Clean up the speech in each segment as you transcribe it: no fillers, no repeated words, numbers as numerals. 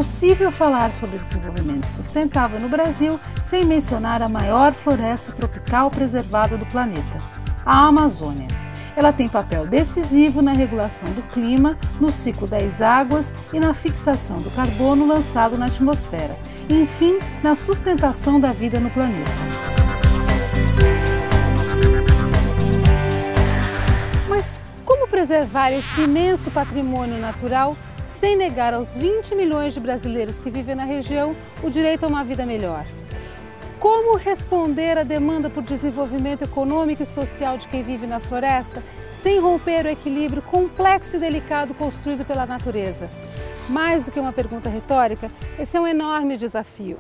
impossível falar sobre desenvolvimento sustentável no Brasil sem mencionar a maior floresta tropical preservada do planeta, a Amazônia. Ela tem papel decisivo na regulação do clima, no ciclo das águas e na fixação do carbono lançado na atmosfera, e, enfim, na sustentação da vida no planeta. Mas como preservar esse imenso patrimônio natural sem negar aos 20 milhões de brasileiros que vivem na região o direito a uma vida melhor? Como responder à demanda por desenvolvimento econômico e social de quem vive na floresta sem romper o equilíbrio complexo e delicado construído pela natureza? Mais do que uma pergunta retórica, esse é um enorme desafio.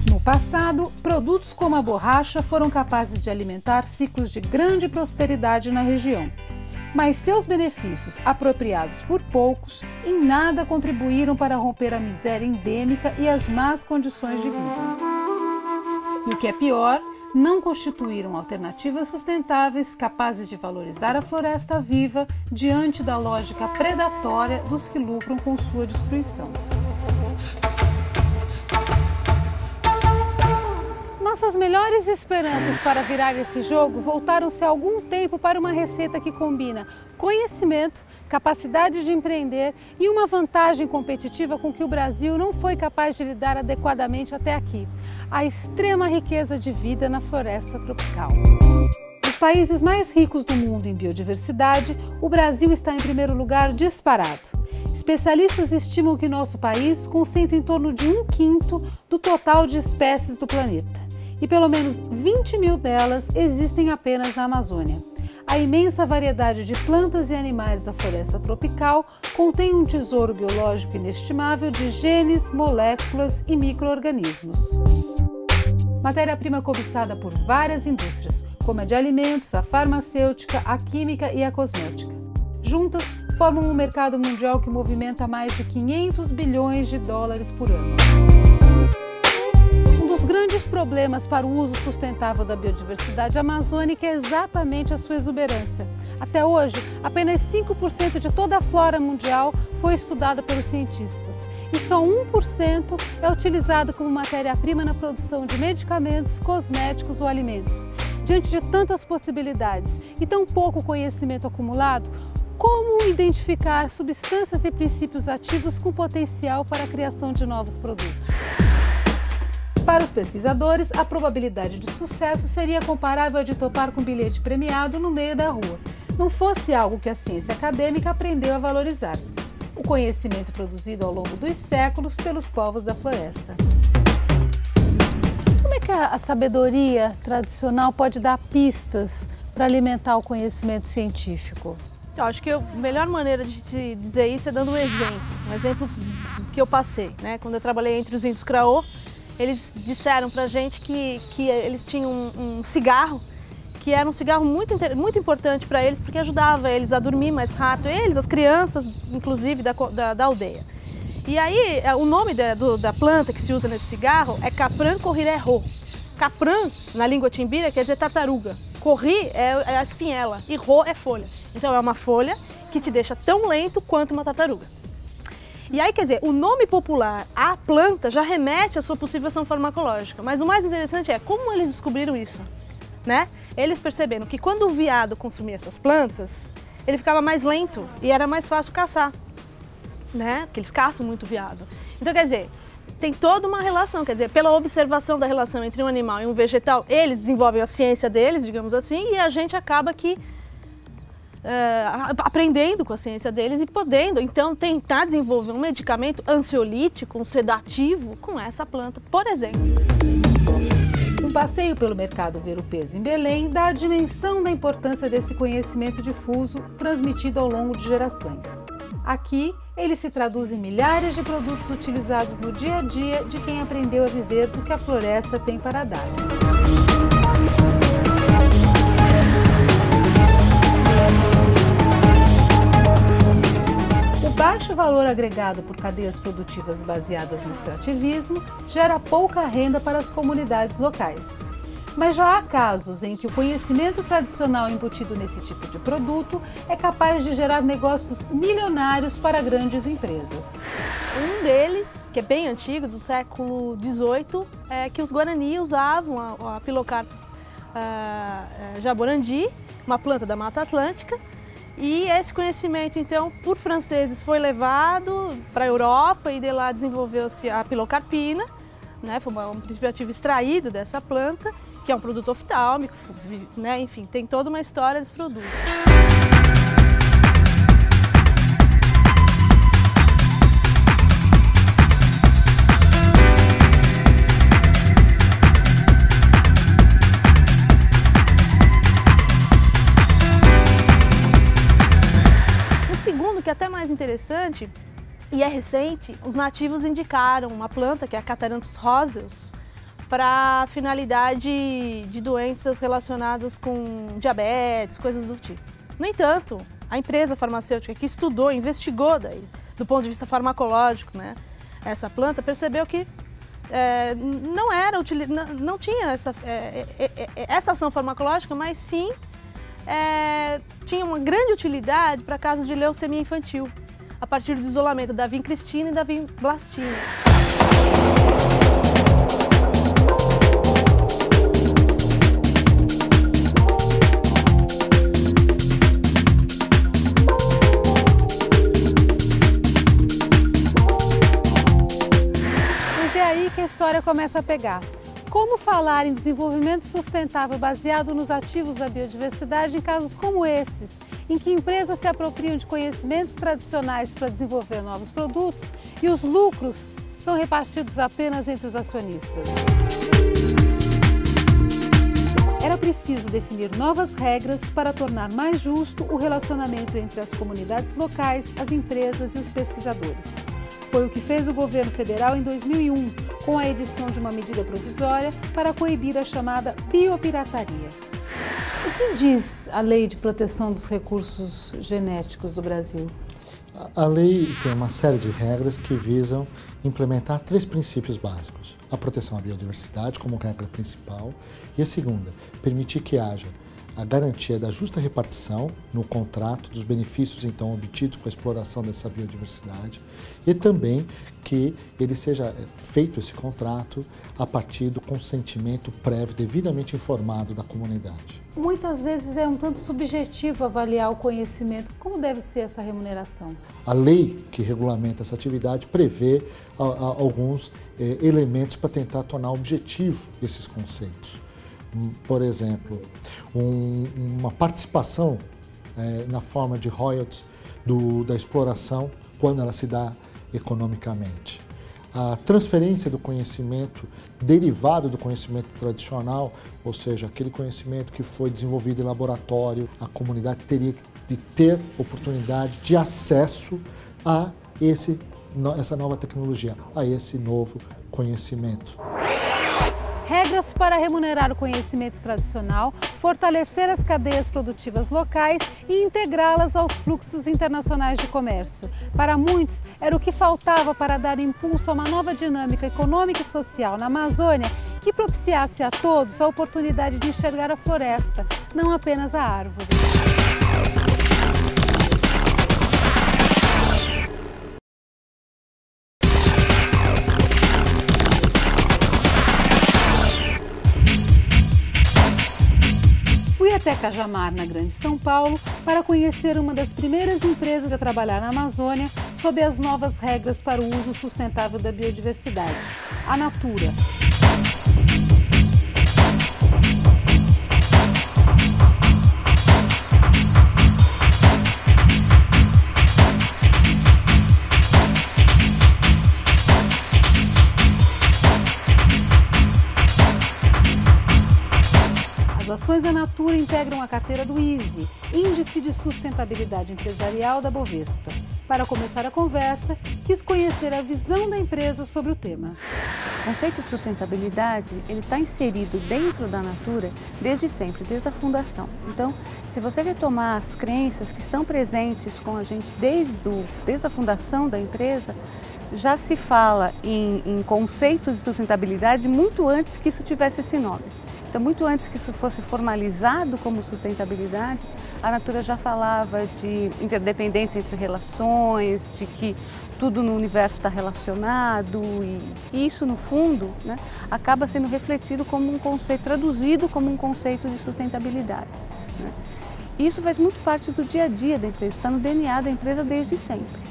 No passado, produtos como a borracha foram capazes de alimentar ciclos de grande prosperidade na região. Mas seus benefícios, apropriados por poucos, em nada contribuíram para romper a miséria endêmica e as más condições de vida. E o que é pior, não constituíram alternativas sustentáveis capazes de valorizar a floresta viva diante da lógica predatória dos que lucram com sua destruição. Nossas melhores esperanças para virar esse jogo voltaram-se há algum tempo para uma receita que combina conhecimento, capacidade de empreender e uma vantagem competitiva com que o Brasil não foi capaz de lidar adequadamente até aqui: a extrema riqueza de vida na floresta tropical. Dos países mais ricos do mundo em biodiversidade, o Brasil está em primeiro lugar disparado. Especialistas estimam que nosso país concentra em torno de 1/5 do total de espécies do planeta. E pelo menos 20 mil delas existem apenas na Amazônia. A imensa variedade de plantas e animais da floresta tropical contém um tesouro biológico inestimável de genes, moléculas e micro-organismos. Matéria-prima cobiçada por várias indústrias, como a de alimentos, a farmacêutica, a química e a cosmética. Juntas, formam um mercado mundial que movimenta mais de 500 bilhões de dólares por ano. Um dos grandes problemas para o uso sustentável da biodiversidade amazônica é exatamente a sua exuberância. Até hoje, apenas 5% de toda a flora mundial foi estudada pelos cientistas e só 1% é utilizado como matéria-prima na produção de medicamentos, cosméticos ou alimentos. Diante de tantas possibilidades e tão pouco conhecimento acumulado, como identificar substâncias e princípios ativos com potencial para a criação de novos produtos? Para os pesquisadores, a probabilidade de sucesso seria comparável a de topar com um bilhete premiado no meio da rua, não fosse algo que a ciência acadêmica aprendeu a valorizar: o conhecimento produzido ao longo dos séculos pelos povos da floresta. Como é que a sabedoria tradicional pode dar pistas para alimentar o conhecimento científico? Eu acho que a melhor maneira de dizer isso é dando um exemplo que eu passei, né? Quando eu trabalhei entre os índios Craô, eles disseram pra gente que eles tinham um cigarro, que era um cigarro muito importante para eles, porque ajudava eles a dormir mais rápido, eles, as crianças, inclusive, da aldeia. E aí, o nome da planta que se usa nesse cigarro é Capran corriré-ro. Capran, na língua timbira, quer dizer tartaruga. Corri é a espinhela e ro é folha. Então é uma folha que te deixa tão lento quanto uma tartaruga. E aí, quer dizer, o nome popular, a planta, já remete à sua possível ação farmacológica. Mas o mais interessante é como eles descobriram isso, né? Eles perceberam que quando o veado consumia essas plantas, ele ficava mais lento e era mais fácil caçar, né? Porque eles caçam muito veado. Então, quer dizer, tem toda uma relação, quer dizer, pela observação da relação entre um animal e um vegetal, eles desenvolvem a ciência deles, digamos assim, e a gente acaba que aprendendo com a ciência deles e podendo, então, tentar desenvolver um medicamento ansiolítico, um sedativo com essa planta, por exemplo. Um passeio pelo mercado Ver-o-Peso em Belém dá a dimensão da importância desse conhecimento difuso transmitido ao longo de gerações. Aqui, ele se traduz em milhares de produtos utilizados no dia a dia de quem aprendeu a viver do que a floresta tem para dar. O baixo valor agregado por cadeias produtivas baseadas no extrativismo gera pouca renda para as comunidades locais. Mas já há casos em que o conhecimento tradicional embutido nesse tipo de produto é capaz de gerar negócios milionários para grandes empresas. Um deles, que é bem antigo, do século XVIII, é que os Guarani usavam a Pilocarpus jaborandi, uma planta da Mata Atlântica, e esse conhecimento, então, por franceses foi levado para a Europa e de lá desenvolveu-se a pilocarpina, né? Foi um princípio ativo extraído dessa planta, que é um produto oftálmico, né? Enfim, tem toda uma história desse produto. Que é até mais interessante e é recente, os nativos indicaram uma planta, que é a Catharanthus roseus, para finalidade de doenças relacionadas com diabetes, coisas do tipo. No entanto, a empresa farmacêutica que estudou, investigou daí, do ponto de vista farmacológico, né, essa planta, percebeu que não tinha essa ação farmacológica, mas sim tinha uma grande utilidade para casos de leucemia infantil, a partir do isolamento da vincristina e da vinblastina. Mas é aí que a história começa a pegar. Como falar em desenvolvimento sustentável baseado nos ativos da biodiversidade em casos como esses, em que empresas se apropriam de conhecimentos tradicionais para desenvolver novos produtos e os lucros são repartidos apenas entre os acionistas? Era preciso definir novas regras para tornar mais justo o relacionamento entre as comunidades locais, as empresas e os pesquisadores. Foi o que fez o governo federal em 2001, com a edição de uma medida provisória para coibir a chamada biopirataria. O que diz a Lei de Proteção dos Recursos Genéticos do Brasil? A lei tem uma série de regras que visam implementar 3 princípios básicos. A proteção à biodiversidade como regra principal e a segunda, permitir que haja a garantia da justa repartição no contrato dos benefícios então obtidos com a exploração dessa biodiversidade e também que ele seja feito esse contrato a partir do consentimento prévio devidamente informado da comunidade. Muitas vezes é um tanto subjetivo avaliar o conhecimento. Como deve ser essa remuneração? A lei que regulamenta essa atividade prevê alguns elementos para tentar tornar objetivo esses conceitos. Por exemplo, uma participação na forma de royalties da exploração quando ela se dá economicamente. A transferência do conhecimento derivado do conhecimento tradicional, ou seja, aquele conhecimento que foi desenvolvido em laboratório, a comunidade teria de ter oportunidade de acesso a essa nova tecnologia, a esse novo conhecimento. Regras para remunerar o conhecimento tradicional, fortalecer as cadeias produtivas locais e integrá-las aos fluxos internacionais de comércio. Para muitos, era o que faltava para dar impulso a uma nova dinâmica econômica e social na Amazônia que propiciasse a todos a oportunidade de enxergar a floresta, não apenas a árvore. Até Cajamar, na Grande São Paulo, para conhecer uma das primeiras empresas a trabalhar na Amazônia sob as novas regras para o uso sustentável da biodiversidade, a Natura. As ações da Natura integram a carteira do ISE, Índice de Sustentabilidade Empresarial da Bovespa. Para começar a conversa, quis conhecer a visão da empresa sobre o tema. O conceito de sustentabilidade está inserido dentro da Natura desde sempre, desde a fundação. Então, se você retomar as crenças que estão presentes com a gente desde a fundação da empresa, já se fala em conceitos de sustentabilidade muito antes que isso tivesse esse nome. Então, Então, muito antes que isso fosse formalizado como sustentabilidade, a Natura já falava de interdependência entre relações, de que tudo no universo está relacionado e isso, no fundo, né, acaba sendo refletido como um conceito, traduzido como um conceito de sustentabilidade, né? E isso faz muito parte do dia a dia da empresa, está no DNA da empresa desde sempre.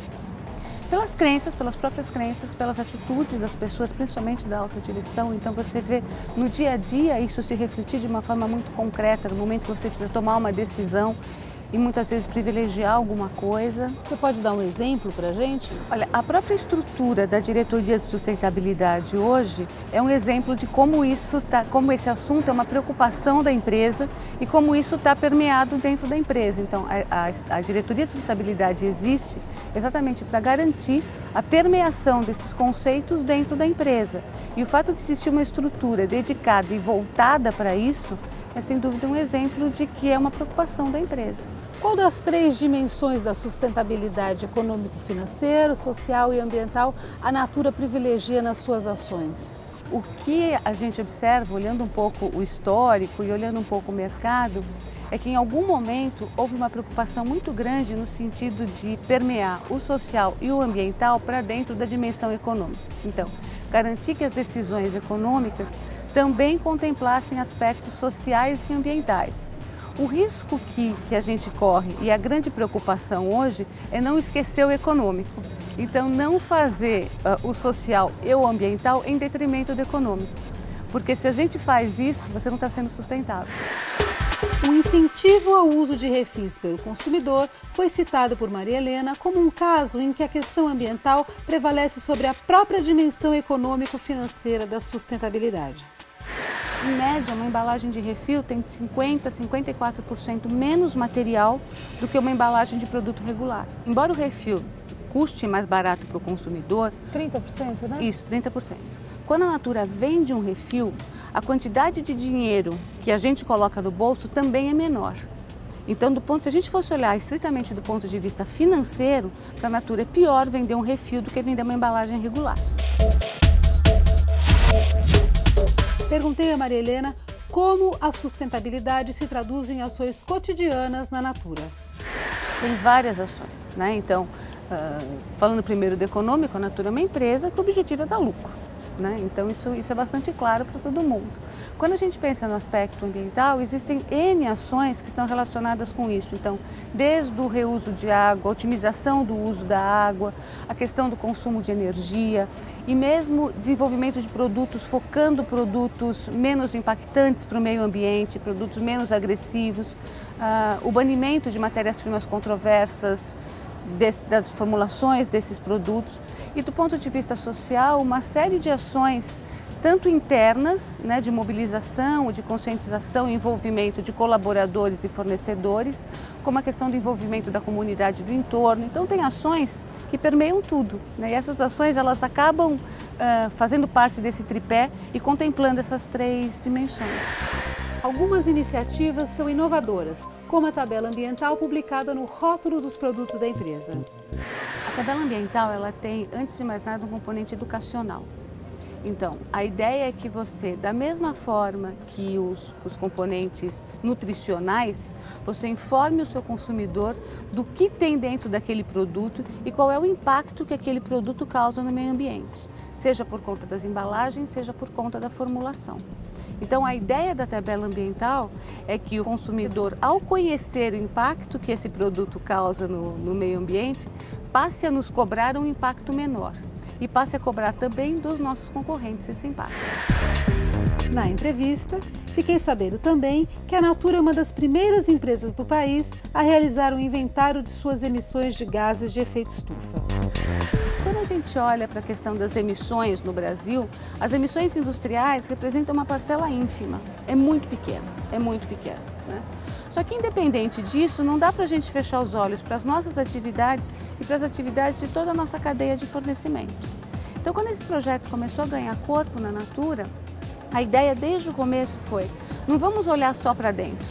Pelas crenças, pelas próprias crenças, pelas atitudes das pessoas, principalmente da alta direção. Então você vê no dia a dia isso se refletir de uma forma muito concreta, no momento que você precisa tomar uma decisão e muitas vezes privilegiar alguma coisa. Você pode dar um exemplo para a gente? Olha, a própria estrutura da diretoria de sustentabilidade hoje é um exemplo de como isso como esse assunto é uma preocupação da empresa e como isso está permeado dentro da empresa. Então, a diretoria de sustentabilidade existe exatamente para garantir a permeação desses conceitos dentro da empresa. E o fato de existir uma estrutura dedicada e voltada para isso é sem dúvida um exemplo de que é uma preocupação da empresa. Qual das 3 dimensões da sustentabilidade econômico-financeiro, social e ambiental a Natura privilegia nas suas ações? O que a gente observa, olhando um pouco o histórico e olhando um pouco o mercado, é que em algum momento houve uma preocupação muito grande no sentido de permear o social e o ambiental para dentro da dimensão econômica. Então, garantir que as decisões econômicas também contemplassem aspectos sociais e ambientais. O risco que a gente corre e a grande preocupação hoje é não esquecer o econômico. Então, não fazer o social e o ambiental em detrimento do econômico. Porque se a gente faz isso, você não está sendo sustentável. O incentivo ao uso de refis pelo consumidor foi citado por Maria Helena como um caso em que a questão ambiental prevalece sobre a própria dimensão econômico-financeira da sustentabilidade. Em média, uma embalagem de refil tem 50% a 54% menos material do que uma embalagem de produto regular. Embora o refil custe mais barato para o consumidor... 30%, né? Isso, 30%. Quando a Natura vende um refil, a quantidade de dinheiro que a gente coloca no bolso também é menor. Então, se a gente fosse olhar estritamente do ponto de vista financeiro, para a Natura é pior vender um refil do que vender uma embalagem regular. Perguntei a Maria Helena como a sustentabilidade se traduz em ações cotidianas na Natura. Tem várias ações, né? Então, falando primeiro do econômico, a Natura é uma empresa que o objetivo é dar lucro, né? Então, isso é bastante claro para todo mundo. Quando a gente pensa no aspecto ambiental, existem N ações que estão relacionadas com isso. Então, desde o reuso de água, a otimização do uso da água, a questão do consumo de energia e mesmo desenvolvimento de produtos, focando produtos menos impactantes para o meio ambiente, produtos menos agressivos, o banimento de matérias-primas controversas, das formulações desses produtos. E do ponto de vista social, uma série de ações tanto internas, né, de mobilização, de conscientização e envolvimento de colaboradores e fornecedores, como a questão do envolvimento da comunidade do entorno. Então tem ações que permeiam tudo, né? E essas ações elas acabam fazendo parte desse tripé e contemplando essas 3 dimensões. Algumas iniciativas são inovadoras, como a tabela ambiental publicada no rótulo dos produtos da empresa. A tabela ambiental ela tem, antes de mais nada, um componente educacional. Então, a ideia é que você, da mesma forma que os componentes nutricionais, você informe o seu consumidor do que tem dentro daquele produto e qual é o impacto que aquele produto causa no meio ambiente, seja por conta das embalagens, seja por conta da formulação. Então, a ideia da tabela ambiental é que o consumidor, ao conhecer o impacto que esse produto causa no meio ambiente, passe a nos cobrar um impacto menor. E passe a cobrar também dos nossos concorrentes esse impacto. Na entrevista, fiquei sabendo também que a Natura é uma das primeiras empresas do país a realizar um inventário de suas emissões de gases de efeito estufa. Quando a gente olha para a questão das emissões no Brasil, as emissões industriais representam uma parcela ínfima. É muito pequena, né? Só que independente disso, não dá para a gente fechar os olhos para as nossas atividades e para as atividades de toda a nossa cadeia de fornecimento. Então, quando esse projeto começou a ganhar corpo na Natura, a ideia desde o começo foi, não vamos olhar só para dentro,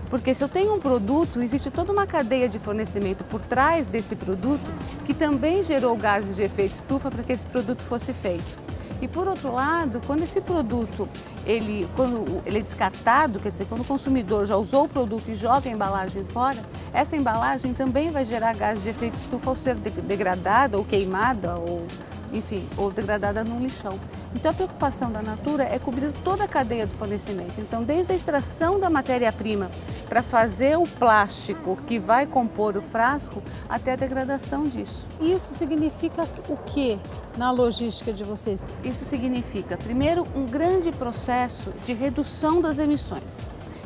porque se eu tenho um produto, existe toda uma cadeia de fornecimento por trás desse produto que também gerou gases de efeito estufa para que esse produto fosse feito. E por outro lado, quando esse produto quando ele é descartado, quer dizer, quando o consumidor já usou o produto e joga a embalagem fora, essa embalagem também vai gerar gás de efeito estufa ao ser degradada ou queimada ou, enfim, ou degradada num lixão. Então a preocupação da Natura é cobrir toda a cadeia do fornecimento. Então desde a extração da matéria-prima para fazer o plástico que vai compor o frasco até a degradação disso. Isso significa o que na logística de vocês? Isso significa, primeiro, um grande processo de redução das emissões.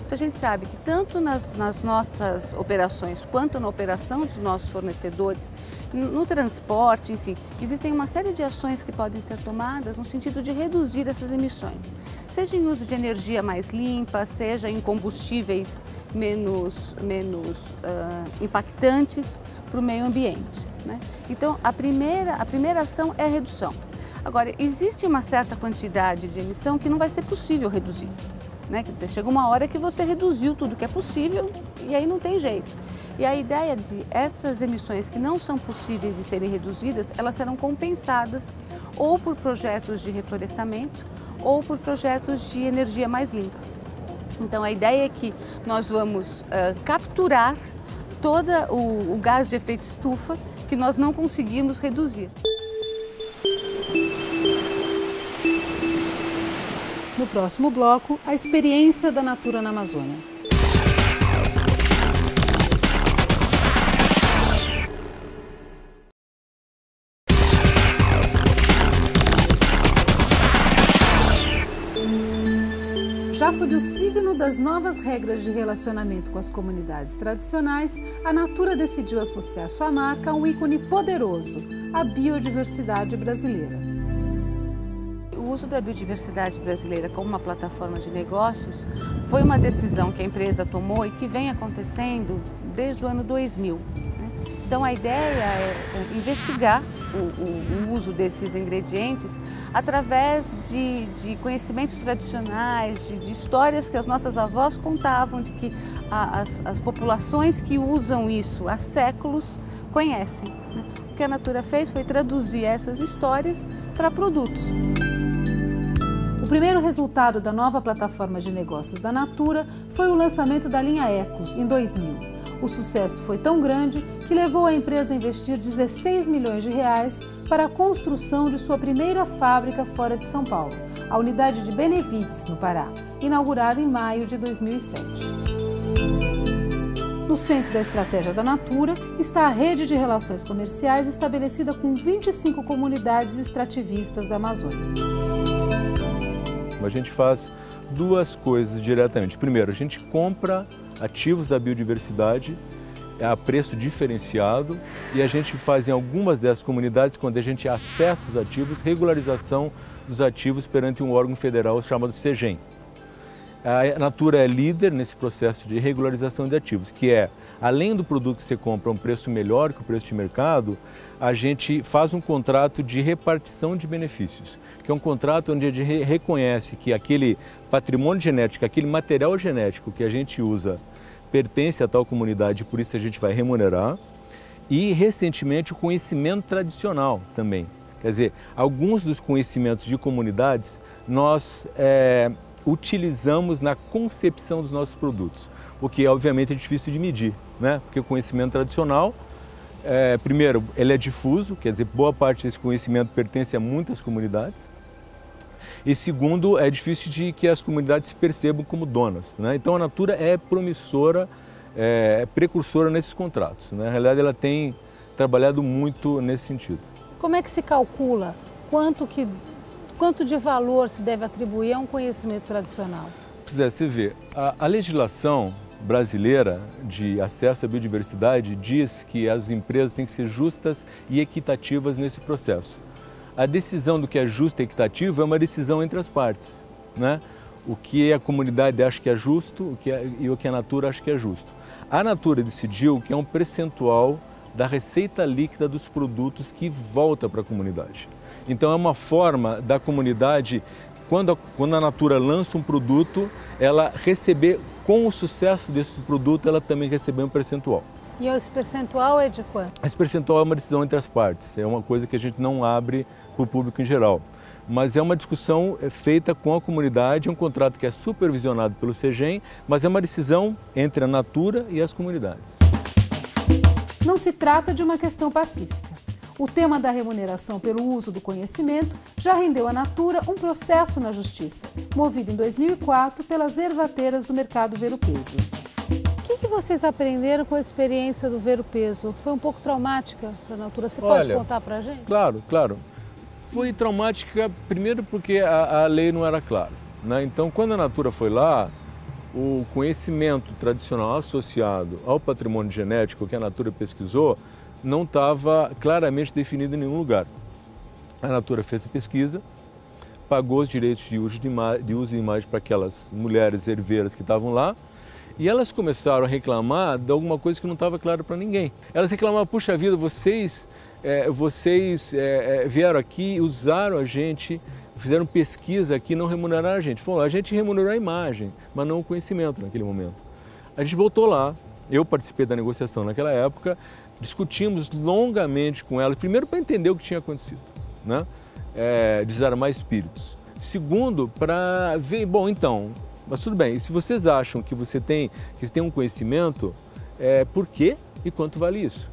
Então a gente sabe que tanto nas nossas operações quanto na operação dos nossos fornecedores, no transporte, enfim, existem uma série de ações que podem ser tomadas no sentido de reduzir essas emissões. Seja em uso de energia mais limpa, seja em combustíveis menos impactantes para o meio ambiente, né? Então a primeira ação é a redução. Agora, existe uma certa quantidade de emissão que não vai ser possível reduzir. Quer dizer, chega uma hora que você reduziu tudo que é possível e aí não tem jeito. E a ideia de essas emissões que não são possíveis de serem reduzidas, elas serão compensadas ou por projetos de reflorestamento ou por projetos de energia mais limpa. Então a ideia é que nós vamos capturar todo o gás de efeito estufa que nós não conseguimos reduzir. No próximo bloco, a experiência da Natura na Amazônia. Já sob o signo das novas regras de relacionamento com as comunidades tradicionais, a Natura decidiu associar sua marca a um ícone poderoso, a biodiversidade brasileira. O uso da biodiversidade brasileira como uma plataforma de negócios foi uma decisão que a empresa tomou e que vem acontecendo desde o ano 2000. Então a ideia é investigar o uso desses ingredientes através de conhecimentos tradicionais, de histórias que as nossas avós contavam, de que as populações que usam isso há séculos conhecem. O que a Natura fez foi traduzir essas histórias para produtos. O primeiro resultado da nova plataforma de negócios da Natura foi o lançamento da linha Ecos, em 2000. O sucesso foi tão grande que levou a empresa a investir 16 milhões de reais para a construção de sua primeira fábrica fora de São Paulo, a unidade de Benevides, no Pará, inaugurada em maio de 2007. No centro da estratégia da Natura está a rede de relações comerciais estabelecida com 25 comunidades extrativistas da Amazônia. A gente faz duas coisas diretamente. Primeiro, a gente compra ativos da biodiversidade a preço diferenciado e a gente faz em algumas dessas comunidades, quando a gente acessa os ativos, regularização dos ativos perante um órgão federal chamado CEGEM. A Natura é líder nesse processo de regularização de ativos, que é, além do produto que você compra a um preço melhor que o preço de mercado, a gente faz um contrato de repartição de benefícios, que é um contrato onde a gente reconhece que aquele patrimônio genético, aquele material genético que a gente usa pertence a tal comunidade, por isso a gente vai remunerar, e recentemente o conhecimento tradicional também. Quer dizer, alguns dos conhecimentos de comunidades nós utilizamos na concepção dos nossos produtos, o que obviamente é difícil de medir, né? Porque o conhecimento tradicional, primeiro, ele é difuso, quer dizer, boa parte desse conhecimento pertence a muitas comunidades, e segundo, é difícil de que as comunidades se percebam como donas, né? Então a Natura é promissora, é precursora nesses contratos, né? Na realidade ela tem trabalhado muito nesse sentido. Como é que se calcula quanto de valor se deve atribuir a um conhecimento tradicional? Pois é, você vê, a legislação brasileira de acesso à biodiversidade diz que as empresas têm que ser justas e equitativas nesse processo. A decisão do que é justo e equitativo é uma decisão entre as partes, né? O que a comunidade acha que é justo e o que a Natura acha que é justo. A Natura decidiu que é um percentual da receita líquida dos produtos que volta para a comunidade. Então é uma forma da comunidade, quando a Natura lança um produto, ela receber, com o sucesso desse produto, ela também receber um percentual. E esse percentual é de quanto? Esse percentual é uma decisão entre as partes, é uma coisa que a gente não abre para o público em geral. Mas é uma discussão feita com a comunidade, é um contrato que é supervisionado pelo CEGEM, mas é uma decisão entre a Natura e as comunidades. Não se trata de uma questão pacífica. O tema da remuneração pelo uso do conhecimento já rendeu à Natura um processo na Justiça, movido em 2004 pelas ervateiras do mercado Ver-o-Peso. O que vocês aprenderam com a experiência do Ver-o-Peso? Foi um pouco traumática para a Natura? Você pode contar para a gente? Claro. Foi traumática, primeiro porque a lei não era clara, né? Então, quando a Natura foi lá, o conhecimento tradicional associado ao patrimônio genético que a Natura pesquisou não estava claramente definido em nenhum lugar. A Natura fez a pesquisa, pagou os direitos de uso de imagem para aquelas mulheres herveiras que estavam lá, e elas começaram a reclamar de alguma coisa que não estava claro para ninguém. Elas reclamavam, puxa vida, vocês vieram aqui, usaram a gente, fizeram pesquisa aqui, não remuneraram a gente. A gente remunerou a imagem, mas não o conhecimento naquele momento. A gente voltou lá, eu participei da negociação naquela época, discutimos longamente com elas, primeiro para entender o que tinha acontecido, né? Desarmar espíritos. Segundo, para ver, bom, então, mas tudo bem, se vocês acham que você tem um conhecimento, por quê e quanto vale isso?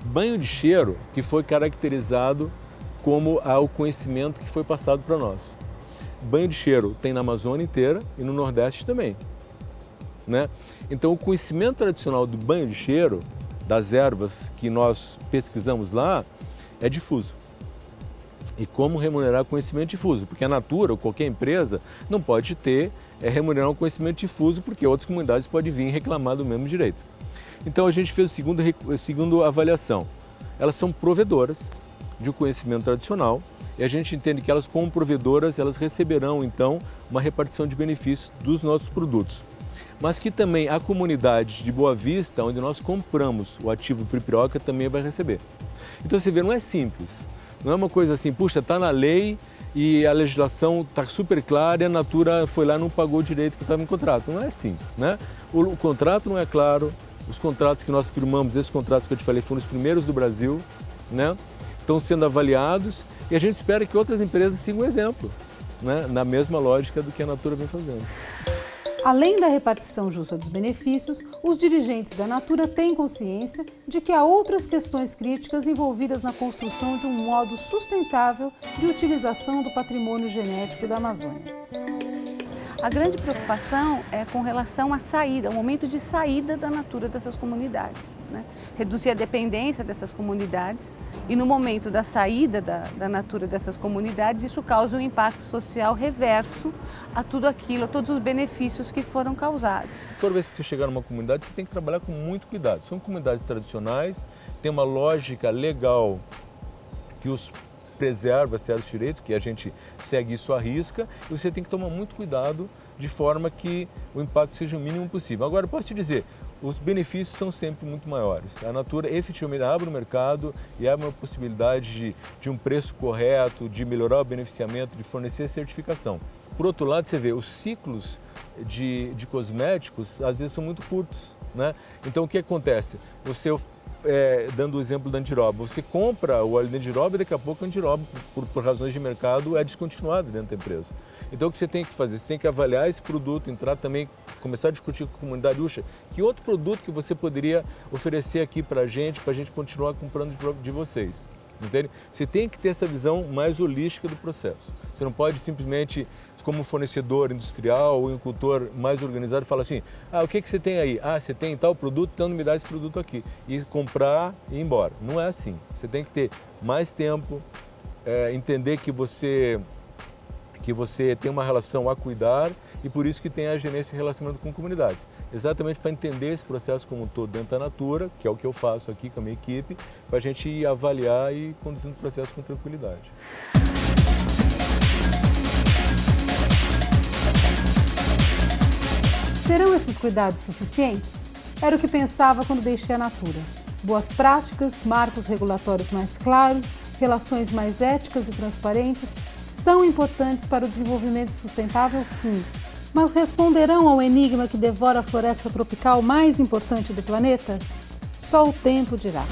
Banho de cheiro que foi caracterizado como o conhecimento que foi passado para nós. Banho de cheiro tem na Amazônia inteira e no Nordeste também, né? Então, o conhecimento tradicional do banho de cheiro, das ervas que nós pesquisamos lá, é difuso. E como remunerar conhecimento difuso? Porque a Natura ou qualquer empresa não pode remunerar um conhecimento difuso, porque outras comunidades podem vir reclamar do mesmo direito. Então a gente fez a segunda avaliação. Elas são provedoras de um conhecimento tradicional e a gente entende que elas, como provedoras, elas receberão então uma repartição de benefícios dos nossos produtos. Mas que também a comunidade de Boa Vista, onde nós compramos o ativo Pripiroca, também vai receber. Então você vê, não é simples. Não é uma coisa assim, puxa, está na lei e a legislação está super clara e a Natura foi lá e não pagou o direito que estava no contrato. Não é assim, né? O contrato não é claro, os contratos que nós firmamos, esses contratos que eu te falei, foram os primeiros do Brasil, né? Estão sendo avaliados e a gente espera que outras empresas sigam o exemplo, né? Na mesma lógica do que a Natura vem fazendo. Além da repartição justa dos benefícios, os dirigentes da Natura têm consciência de que há outras questões críticas envolvidas na construção de um modo sustentável de utilização do patrimônio genético da Amazônia. A grande preocupação é com relação à saída, ao momento de saída da Natura dessas comunidades, né? Reduzir a dependência dessas comunidades e no momento da saída da Natura dessas comunidades, isso causa um impacto social reverso a tudo aquilo, a todos os benefícios que foram causados. Toda vez que você chegar numa comunidade, você tem que trabalhar com muito cuidado. São comunidades tradicionais, tem uma lógica legal que os preserva certos direitos, que a gente segue isso à risca, e você tem que tomar muito cuidado de forma que o impacto seja o mínimo possível. Agora, eu posso te dizer, os benefícios são sempre muito maiores. A Natura efetivamente abre o mercado e abre uma possibilidade de um preço correto, de melhorar o beneficiamento, de fornecer certificação. Por outro lado, você vê, os ciclos de cosméticos às vezes são muito curtos, né? Então, o que acontece? Você dando o exemplo da andiroba, você compra o óleo de andiroba e daqui a pouco a andiroba, por razões de mercado, é descontinuado dentro da empresa. Então o que você tem que fazer? Você tem que avaliar esse produto, entrar também, começar a discutir com a comunidade, Uxa, que outro produto que você poderia oferecer aqui para a gente continuar comprando de vocês. Entende? Você tem que ter essa visão mais holística do processo. Você não pode simplesmente, como fornecedor industrial ou agricultor mais organizado, falar assim, o que você tem aí? Você tem tal produto, então me dá esse produto aqui. E comprar e ir embora. Não é assim. Você tem que ter mais tempo, entender que você tem uma relação a cuidar e por isso que tem a gerência de relacionamento com comunidades. Exatamente para entender esse processo como um todo dentro da Natura, que é o que eu faço aqui com a minha equipe, para a gente ir avaliar e conduzir o processo com tranquilidade. Serão esses cuidados suficientes? Era o que pensava quando deixei a Natura. Boas práticas, marcos regulatórios mais claros, relações mais éticas e transparentes são importantes para o desenvolvimento sustentável, sim. Mas responderão ao enigma que devora a floresta tropical mais importante do planeta? Só o tempo dirá.